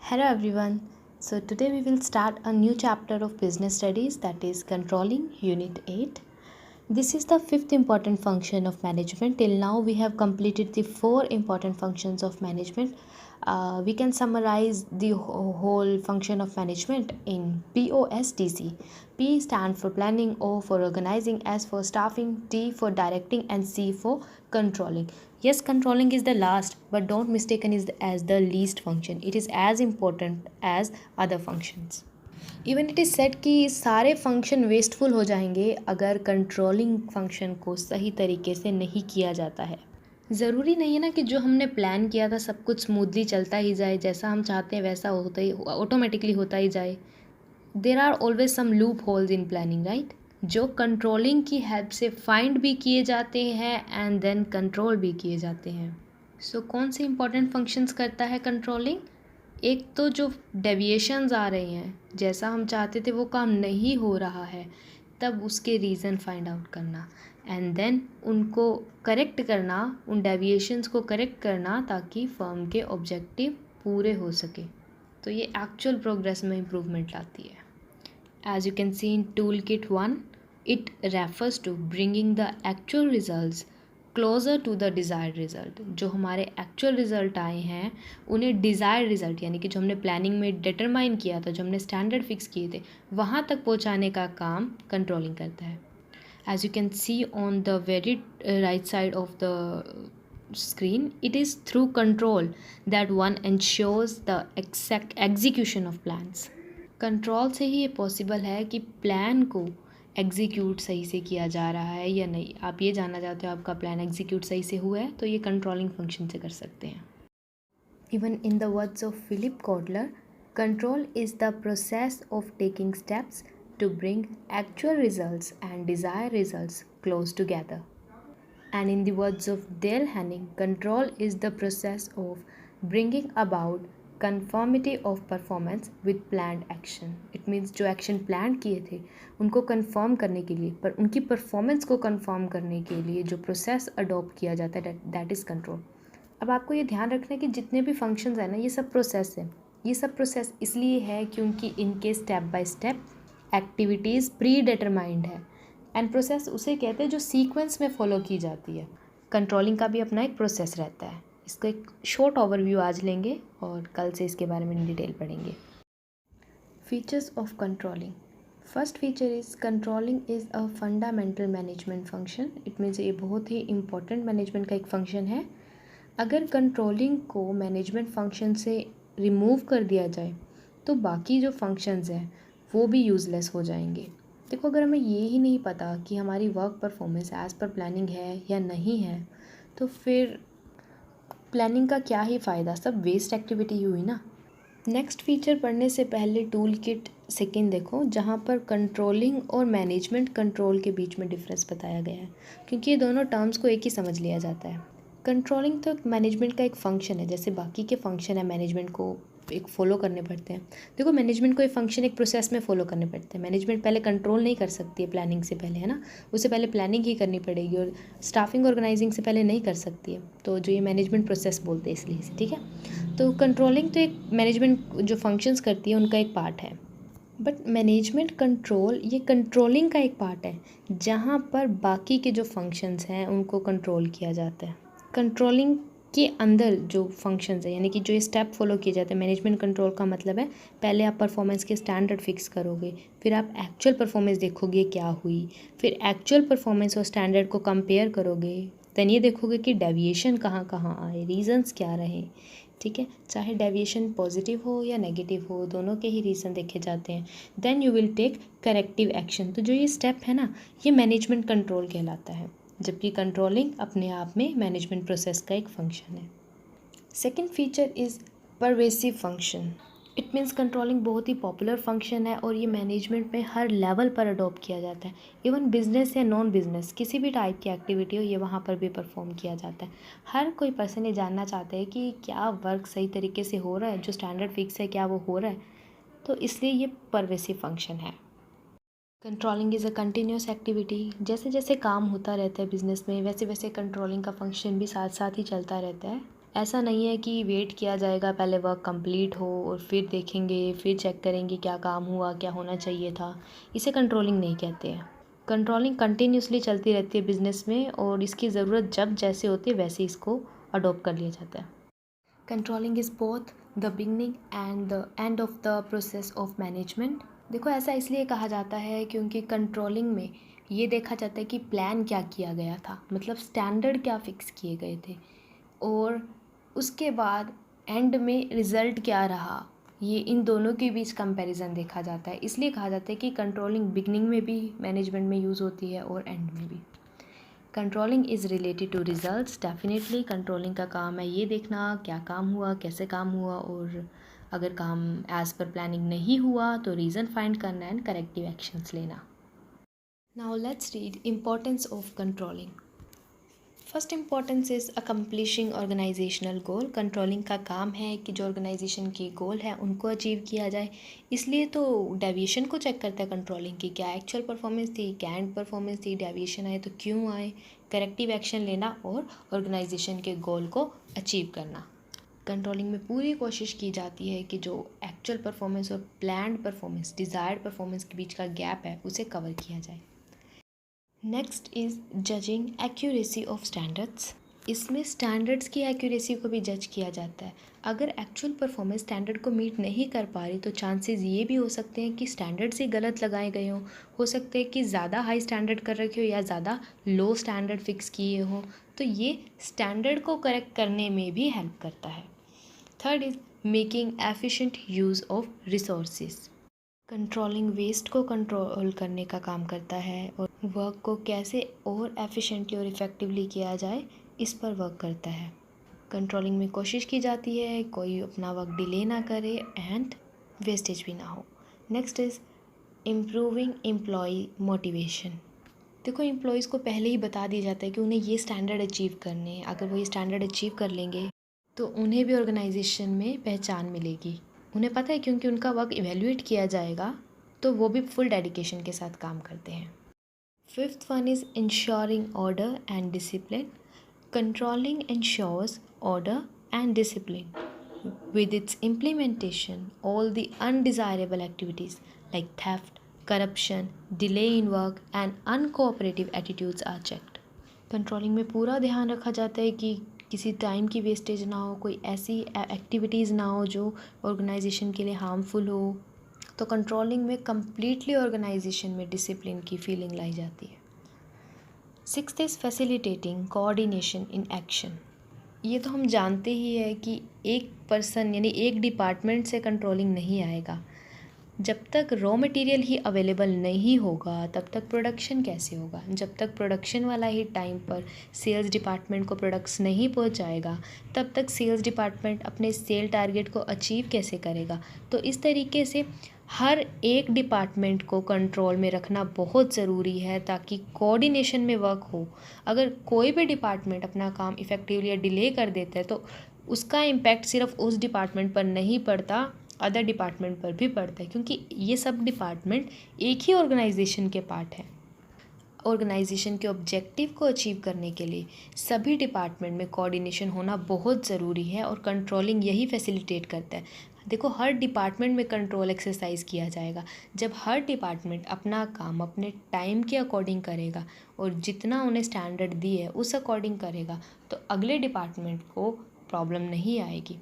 Hello everyone. So today we will start a new chapter of business studies, that is controlling unit 8. This is the fifth important function of management. Till now we have completed the four important functions of management. We can summarize the whole function of management in POSTC. P stands for planning, O for organizing, S for staffing, T for directing, and C for controlling. Yes, controlling is the last, but don't mistaken it as the least function. It is as important as other functions. Even it is set कि सारे function wasteful हो जाएंगे अगर controlling function को सही तरीके से नहीं किया जाता है. ज़रूरी नहीं है ना कि जो हमने प्लान किया था सब कुछ स्मूथली चलता ही जाए, जैसा हम चाहते हैं वैसा होता ही ऑटोमेटिकली होता ही जाए. There are always some loopholes in planning, right, जो कंट्रोलिंग की हेल्प से फाइंड भी किए जाते हैं एंड देन कंट्रोल भी किए जाते हैं. सो कौन से इंपॉर्टेंट फंक्शंस करता है कंट्रोलिंग? एक तो जो डेविएशंस आ रहे हैं, जैसा हम चाहते थे वो काम नहीं हो रहा है, तब उसके रीज़न फाइंड आउट करना एंड देन उनको करेक्ट करना, उन डेविएशंस को करेक्ट करना ताकि फर्म के ऑब्जेक्टिव पूरे हो सके. तो ये एक्चुअल प्रोग्रेस में इम्प्रूवमेंट लाती है. As you can see in tool kit 1, it refers to bringing the actual results closer to the desired result. जो हमारे एक्चुअल रिज़ल्ट आए हैं उन्हें डिज़ायर्ड रिज़ल्ट यानी कि जो हमने प्लानिंग में डिटरमाइन किया था, जो हमने स्टैंडर्ड फिक्स किए थे, वहाँ तक पहुँचाने का काम कंट्रोलिंग करता है. As you can see on the very right side of the screen, it is through control that one ensures the exact execution of plans. Control से ही ये पॉसिबल है कि प्लान को एग्जीक्यूट सही से किया जा रहा है या नहीं. आप ये जानना चाहते हो आपका प्लान एग्जीक्यूट सही से हुआ है, तो ये कंट्रोलिंग फंक्शन से कर सकते हैं. Even in the words of Philip Kotler, control is the process of taking steps to bring actual results and desire results close together. And in the words of Dale Hanning, control is the process of bringing about conformity of performance with planned action. It means जो action plan किए थे उनको confirm करने के लिए, पर उनकी performance को कंफर्म करने के लिए जो प्रोसेस अडॉप्ट किया जाता है, दैट इज़ कंट्रोल. अब आपको ये ध्यान रखना है कि जितने भी फंक्शंस हैं ना, ये सब प्रोसेस है. ये सब प्रोसेस इसलिए है क्योंकि इनके step by step activities pre determined है. एंड प्रोसेस उसे कहते हैं जो सीक्वेंस में फॉलो की जाती है. कंट्रोलिंग का भी अपना एक प्रोसेस रहता है. इसका एक शॉर्ट ओवरव्यू आज लेंगे और कल से इसके बारे में इन डिटेल पढ़ेंगे. Features of controlling. First feature is controlling is a fundamental management function. It means ये बहुत ही इंपॉर्टेंट मैनेजमेंट का एक फंक्शन है. अगर कंट्रोलिंग को मैनेजमेंट फंक्शन से रिमूव कर दिया जाए तो बाकी जो फंक्शंस हैं वो भी यूज़लेस हो जाएंगे. देखो, अगर हमें ये ही नहीं पता कि हमारी work performance as per planning है या नहीं है, तो फिर प्लानिंग का क्या ही फ़ायदा, सब वेस्ट एक्टिविटी हुई ना. नेक्स्ट फीचर पढ़ने से पहले टूल किट सेकेंड देखो, जहाँ पर कंट्रोलिंग और मैनेजमेंट कंट्रोल के बीच में डिफरेंस बताया गया है, क्योंकि ये दोनों टर्म्स को एक ही समझ लिया जाता है. कंट्रोलिंग तो मैनेजमेंट का एक फ़ंक्शन है, जैसे बाकी के फंक्शन है मैनेजमेंट को एक फ़ॉलो करने पड़ते हैं. देखो, मैनेजमेंट को एक फंक्शन एक प्रोसेस में फ़ॉलो करने पड़ते हैं. मैनेजमेंट पहले कंट्रोल नहीं कर सकती है प्लानिंग से पहले, है ना. उससे पहले प्लानिंग ही करनी पड़ेगी और स्टाफिंग ऑर्गेनाइजिंग से पहले नहीं कर सकती है. तो जो ये मैनेजमेंट प्रोसेस बोलते हैं इसलिए, ठीक है. तो कंट्रोलिंग तो एक मैनेजमेंट जो फंक्शंस करती है उनका एक पार्ट है. बट मैनेजमेंट कंट्रोल ये कंट्रोलिंग का एक पार्ट है, जहाँ पर बाकी के जो फंक्शंस हैं उनको कंट्रोल किया जाता है. कंट्रोलिंग के अंदर जो फंक्शंस है यानी कि जो ये स्टेप फॉलो किए जाते हैं, मैनेजमेंट कंट्रोल का मतलब है पहले आप परफॉर्मेंस के स्टैंडर्ड फिक्स करोगे, फिर आप एक्चुअल परफॉर्मेंस देखोगे क्या हुई, फिर एक्चुअल परफॉर्मेंस और स्टैंडर्ड को कंपेयर करोगे, देन ये देखोगे कि डेविएशन कहाँ कहाँ आए, रीजंस क्या रहे. ठीक है, चाहे डेविएशन पॉजिटिव हो या नेगेटिव हो, दोनों के ही रीज़न देखे जाते हैं. Then you will take corrective action. तो जो ये स्टेप है ना, ये मैनेजमेंट कंट्रोल कहलाता है, जबकि कंट्रोलिंग अपने आप में मैनेजमेंट प्रोसेस का एक फंक्शन है. Second feature is pervasive function. It means controlling बहुत ही पॉपुलर फंक्शन है और ये मैनेजमेंट में हर लेवल पर अडॉप्ट किया जाता है. इवन बिजनेस या नॉन बिजनेस किसी भी टाइप की एक्टिविटी हो, ये वहाँ पर भी परफॉर्म किया जाता है. हर कोई पर्सन ये जानना चाहता है कि क्या वर्क सही तरीके से हो रहा है, जो स्टैंडर्ड फिक्स है क्या वो हो रहा है. तो इसलिए ये परवेसिव फंक्शन है. Controlling is a continuous activity. जैसे जैसे काम होता रहता है बिजनेस में, वैसे वैसे कंट्रोलिंग का फंक्शन भी साथ साथ ही चलता रहता है. ऐसा नहीं है कि वेट किया जाएगा पहले वर्क कंप्लीट हो और फिर देखेंगे, फिर चेक करेंगे क्या काम हुआ, क्या होना चाहिए था। इसे कंट्रोलिंग नहीं कहते हैं। कंट्रोलिंग कंटिन्यूसली चलती रहती है बिज़नेस में और इसकी ज़रूरत जब जैसे होती है वैसे इसको अडॉप्ट कर लिया जाता है। Controlling is both the beginning and the end of the process of management. देखो ऐसा इसलिए कहा जाता है क्योंकि कंट्रोलिंग में ये देखा जाता है कि प्लान क्या किया गया था, मतलब स्टैंडर्ड क्या फिक्स किए गए थे, और उसके बाद एंड में रिज़ल्ट क्या रहा, ये इन दोनों के बीच कंपैरिजन देखा जाता है। इसलिए कहा जाता है कि कंट्रोलिंग बिगनिंग में भी मैनेजमेंट में यूज़ होती है और एंड में भी। Controlling is related to results. Definitely controlling का काम है ये देखना क्या काम हुआ, कैसे काम हुआ, और अगर काम एज़ पर प्लानिंग नहीं हुआ तो रीज़न फाइंड करना एंड करेक्टिव एक्शंस लेना। Now let's read importance of controlling. First importance is accomplishing organisational goal. Controlling का काम है कि जो ऑर्गेनाइजेशन की गोल है उनको अचीव किया जाए। इसलिए तो डेविएशन को चेक करता है कंट्रोलिंग की, क्या एक्चुअल परफॉर्मेंस थी, क्या एंड परफॉर्मेंस थी, डेविएशन आए तो क्यों आए, करेक्टिव एक्शन लेना और ऑर्गेनाइजेशन के गोल को अचीव करना। कंट्रोलिंग में पूरी कोशिश की जाती है कि जो एक्चुअल परफॉर्मेंस और प्लान्ड परफॉर्मेंस, डिज़ायर्ड परफॉर्मेंस के बीच का गैप है उसे कवर किया जाए। Next is judging accuracy of standards. इसमें स्टैंडर्ड्स की एक्यूरेसी को भी जज किया जाता है। अगर एक्चुअल परफॉर्मेंस स्टैंडर्ड को मीट नहीं कर पा रही तो चांसेस ये भी हो सकते हैं कि स्टैंडर्ड्स ही गलत लगाए गए हों। हो सकते हैं कि ज़्यादा हाई स्टैंडर्ड कर रखे हो या ज़्यादा लो स्टैंडर्ड फिक्स किए हो, तो ये स्टैंडर्ड को करेक्ट करने में भी हेल्प करता है। Third is making efficient use of resources. Controlling waste को कंट्रोल करने का काम करता है और वर्क को कैसे और एफिशिएंटली और इफ़ेक्टिवली किया जाए इस पर वर्क करता है। कंट्रोलिंग में कोशिश की जाती है कोई अपना वर्क डिले ना करे एंड वेस्टेज भी ना हो। Next is improving employee motivation. देखो एम्प्लॉयज़ को पहले ही बता दिया जाता है कि उन्हें ये स्टैंडर्ड अचीव करने हैं। अगर वो ये स्टैंडर्ड अचीव कर लेंगे तो उन्हें भी ऑर्गेनाइजेशन में पहचान मिलेगी। उन्हें पता है क्योंकि उनका वर्क इवेल्युएट किया जाएगा तो वो भी फुल डेडिकेशन के साथ काम करते हैं। Fifth one is ensuring order and discipline. Controlling ensures order and discipline. With its implementation, all the undesirable activities like theft, corruption, delay in work and uncooperative attitudes are checked. Controlling में पूरा ध्यान रखा जाता है कि किसी time की wastage ना हो, कोई ऐसी एक्टिविटीज़ ना हो जो ऑर्गेनाइजेशन के लिए हार्मफुल हो। तो कंट्रोलिंग में कम्प्लीटली ऑर्गेनाइजेशन में डिसिप्लिन की फीलिंग लाई जाती है। Sixth is facilitating coordination in action. ये तो हम जानते ही है कि एक पर्सन यानी एक डिपार्टमेंट से कंट्रोलिंग नहीं आएगा। जब तक रॉ मटेरियल ही अवेलेबल नहीं होगा तब तक प्रोडक्शन कैसे होगा। जब तक प्रोडक्शन वाला ही टाइम पर सेल्स डिपार्टमेंट को प्रोडक्ट्स नहीं पहुंचाएगा तब तक सेल्स डिपार्टमेंट अपने सेल टारगेट को अचीव कैसे करेगा। तो इस तरीके से हर एक डिपार्टमेंट को कंट्रोल में रखना बहुत ज़रूरी है ताकि कोऑर्डिनेशन में वर्क हो। अगर कोई भी डिपार्टमेंट अपना काम इफ़ेक्टिवली डिले कर देता है तो उसका इम्पैक्ट सिर्फ उस डिपार्टमेंट पर नहीं पड़ता, अदर डिपार्टमेंट पर भी पड़ता है, क्योंकि ये सब डिपार्टमेंट एक ही ऑर्गेनाइजेशन के पार्ट हैं। ऑर्गेनाइजेशन के ऑब्जेक्टिव को अचीव करने के लिए सभी डिपार्टमेंट में कोऑर्डिनेशन होना बहुत ज़रूरी है और कंट्रोलिंग यही फैसिलिटेट करता है। देखो हर डिपार्टमेंट में कंट्रोल एक्सरसाइज किया जाएगा जब हर डिपार्टमेंट अपना काम अपने टाइम के अकॉर्डिंग करेगा और जितना उन्हें स्टैंडर्ड दिए है उस अकॉर्डिंग करेगा तो अगले डिपार्टमेंट को प्रॉब्लम नहीं आएगी।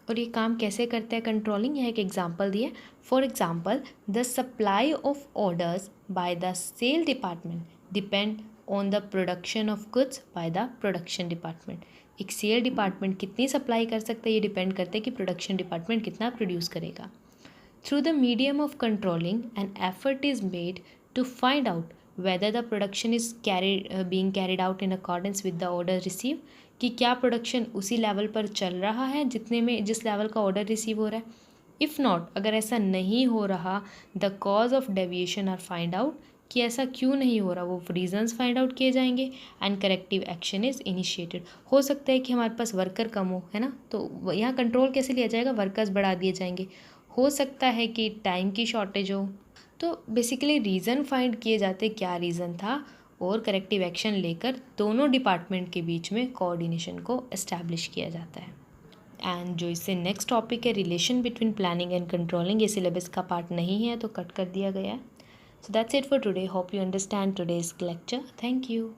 और ये काम कैसे करता है कंट्रोलिंग, यह एक एग्जांपल दिए। For example the supply of orders by the sale department depend on the production of goods by the production department. एक सेल डिपार्टमेंट कितनी सप्लाई कर सकता है ये डिपेंड करता है कि प्रोडक्शन डिपार्टमेंट कितना प्रोड्यूस करेगा। Through the medium of controlling an effort is made to find out whether the production is being carried out in accordance with the order received, कि क्या प्रोडक्शन उसी लेवल पर चल रहा है जितने में जिस लेवल का ऑर्डर रिसीव हो रहा है। इफ़ नॉट, अगर ऐसा नहीं हो रहा, the cause of deviation are find out, कि ऐसा क्यों नहीं हो रहा वो रीजंस फाइंड आउट किए जाएंगे and corrective action is initiated. हो सकता है कि हमारे पास वर्कर कम हो, है ना, तो यहाँ कंट्रोल कैसे लिया जाएगा, वर्कर्स बढ़ा दिए जाएंगे। हो सकता है कि टाइम की शॉर्टेज हो, तो बेसिकली रीज़न फाइंड किए जाते क्या रीज़न था और करेक्टिव एक्शन लेकर दोनों डिपार्टमेंट के बीच में कोऑर्डिनेशन को एस्टैब्लिश किया जाता है। एंड जो इससे नेक्स्ट टॉपिक है relation between planning and controlling, ये सिलेबस का पार्ट नहीं है तो कट कर दिया गया है। So that's it for today. Hope you understand today's lecture. Thank you.